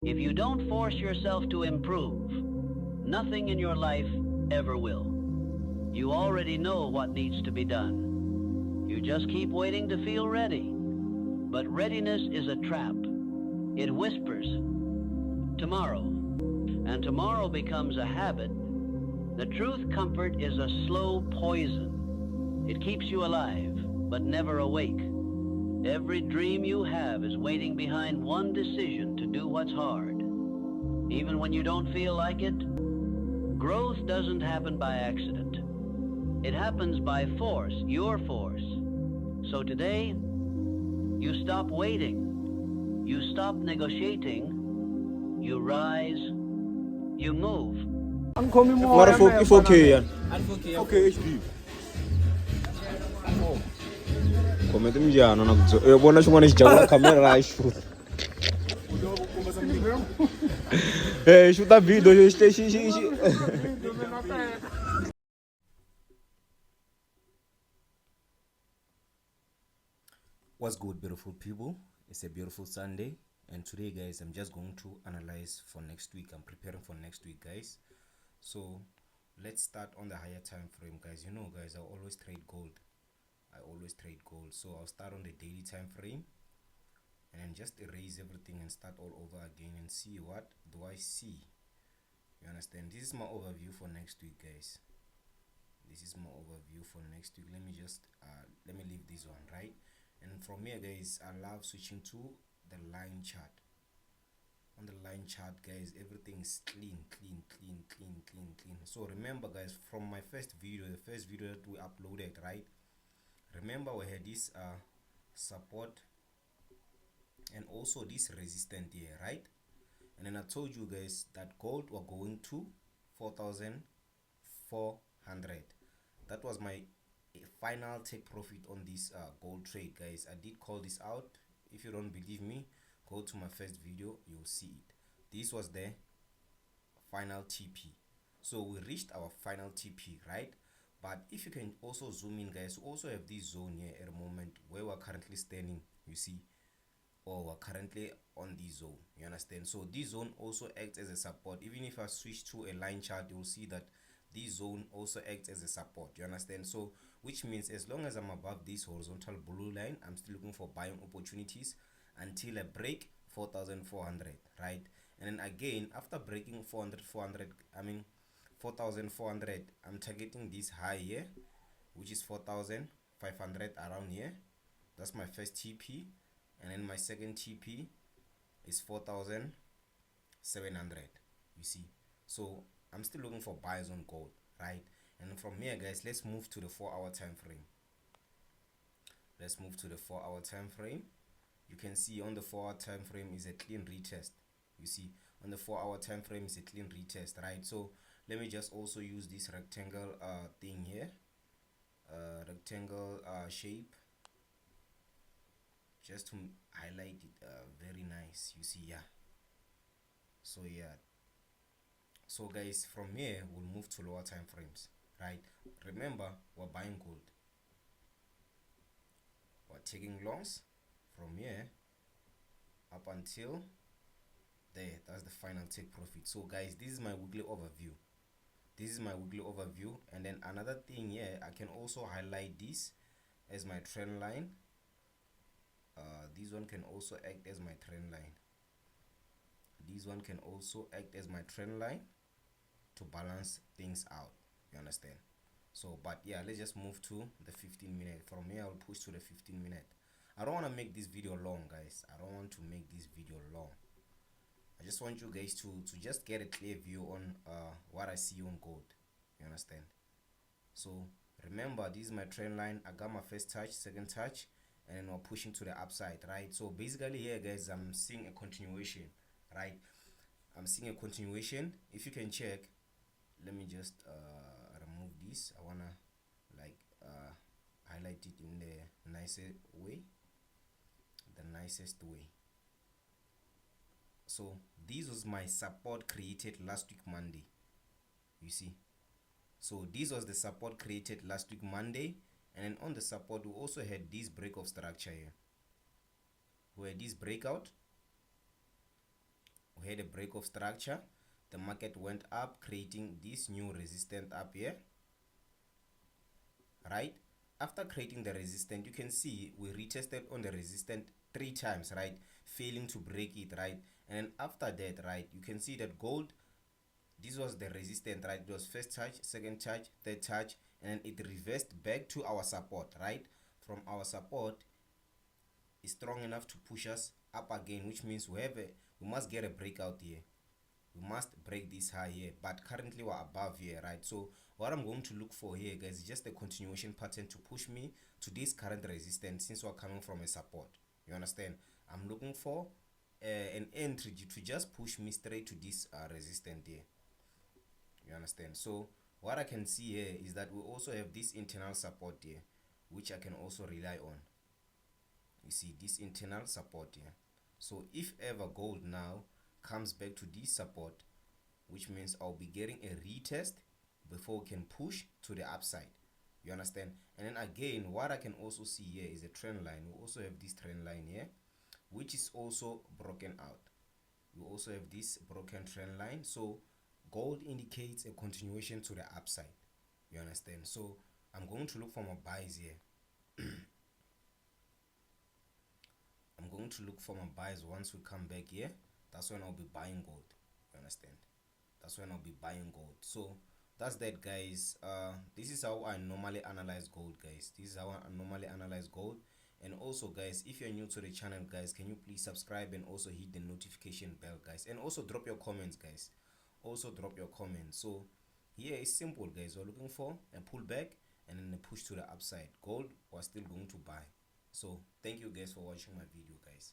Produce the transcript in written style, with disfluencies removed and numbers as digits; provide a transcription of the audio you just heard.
If you don't force yourself to improve, nothing in your life ever will. You already know what needs to be done. You just keep waiting to feel ready. But readiness is a trap. It whispers, tomorrow. And tomorrow becomes a habit. The truth comfort is a slow poison. It keeps you alive, but never awake. Every dream you have is waiting behind one decision to do what's hard. Even when you don't feel like it, growth doesn't happen by accident. It happens by force, your force. So today, you stop waiting. You stop negotiating. You rise. You move. Mara if okay yan. Okay HD. Comment mjana na bona xin'wana xi jawa camera a shoot. Shoot a video xi. What's good, beautiful people? It's a beautiful Sunday, and today, guys, I'm just going to analyze for next week. I'm preparing for next week, guys. So let's start on the higher time frame, guys. You know, guys, I always trade gold. So I'll start on the daily time frame and then just erase everything and start all over again and see what do I see. You understand? This is my overview for next week, guys. This is my overview for next week. Let me just let me leave this one, right? And from here, guys, I love switching to the line chart. On the line chart, guys, everything is clean. So remember, guys, from my first video, the first video that we uploaded, right? Remember we had this support and also this resistance here, right? And then I told you guys that gold were going to 4,400. That was my final take profit on this gold trade, guys. I did call this out. If you don't believe me, go to my first video, you'll see it. This was the final TP. So we reached our final TP, right? But if you can also zoom in, guys, we also have this zone here at the moment where we're currently standing, you see, or we're currently on this zone, you understand? So this zone also acts as a support. Even if I switch to a line chart, you'll see that this zone also acts as a support, you understand? So which means as long as I'm above this horizontal blue line, I'm still looking for buying opportunities until I break 4,400, right? And then again, after breaking 4,400, I'm targeting this high here, which is 4,500 around here. That's my first TP, and then my second TP is 4,700, you see. So I'm still looking for buys on gold, right? And from here, guys, let's move to the 4-hour time frame. Let's move to the 4-hour time frame. You can see on the 4-hour time frame is a clean retest. You see, on the 4-hour time frame is a clean retest, right? So let me just also use this rectangle thing here, rectangle shape, just to highlight it. Very nice, you see. Yeah, so yeah, so guys, from here we'll move to lower time frames, right? Remember, we're buying gold, we're taking longs from here up until there. That's the final take profit. So guys, this is my weekly overview. And then another thing here, I can also highlight this as my trend line. This one can also act as my trend line. To balance things out, you understand? So but yeah, let's just move to the 15-minute. From here I'll push to the 15-minute. I don't want to make this video long, guys. I just want you guys to just get a clear view on what I see on gold, you understand? So remember, this is my trend line. I got my first touch, second touch, and then we're pushing to the upside, right? So basically here, guys, I'm seeing a continuation, right? If you can check, let me just remove this. I wanna like highlight it in the nicest way. So this was my support created last week Monday, you see. So this was the support created last week Monday, and then on the support we also had this break of structure here, where this breakout we had a break of structure. The market went up, creating this new resistance up here, right? After creating the resistance, you can see we retested on the resistance 3 times, right, failing to break it, right? And then after that, right, you can see that gold, this was the resistance, right? It was first touch, second touch, third touch, and it reversed back to our support, right? From our support is strong enough to push us up again, which means we must get a breakout here. We must break this high here, but currently we're above here, right? So what I'm going to look for here, guys, is just a continuation pattern to push me to this current resistance, since we're coming from a support. You understand? I'm looking for an entry to just push me straight to this resistance here. You understand? So what I can see here is that we also have this internal support here, which I can also rely on. You see this internal support here. So if ever gold now comes back to this support, which means I'll be getting a retest before we can push to the upside. You understand? And then again, what I can also see here is a trend line. We also have this trend line here, which is also broken out. We also have this broken trend line. So gold indicates a continuation to the upside. You understand? So I'm going to look for my buys here. I'm going to look for my buys once we come back here. That's when I'll be buying gold. You understand? That's when I'll be buying gold. So that's that, guys. This is how I normally analyze gold, guys. This is how I normally analyze gold. And also, guys, if you're new to the channel, guys, can you please subscribe and also hit the notification bell, guys, and also drop your comments, guys. Also drop your comments. So here is simple, guys. We're looking for a pullback and then a push to the upside. Gold, we're still going to buy. So thank you, guys, for watching my video, guys.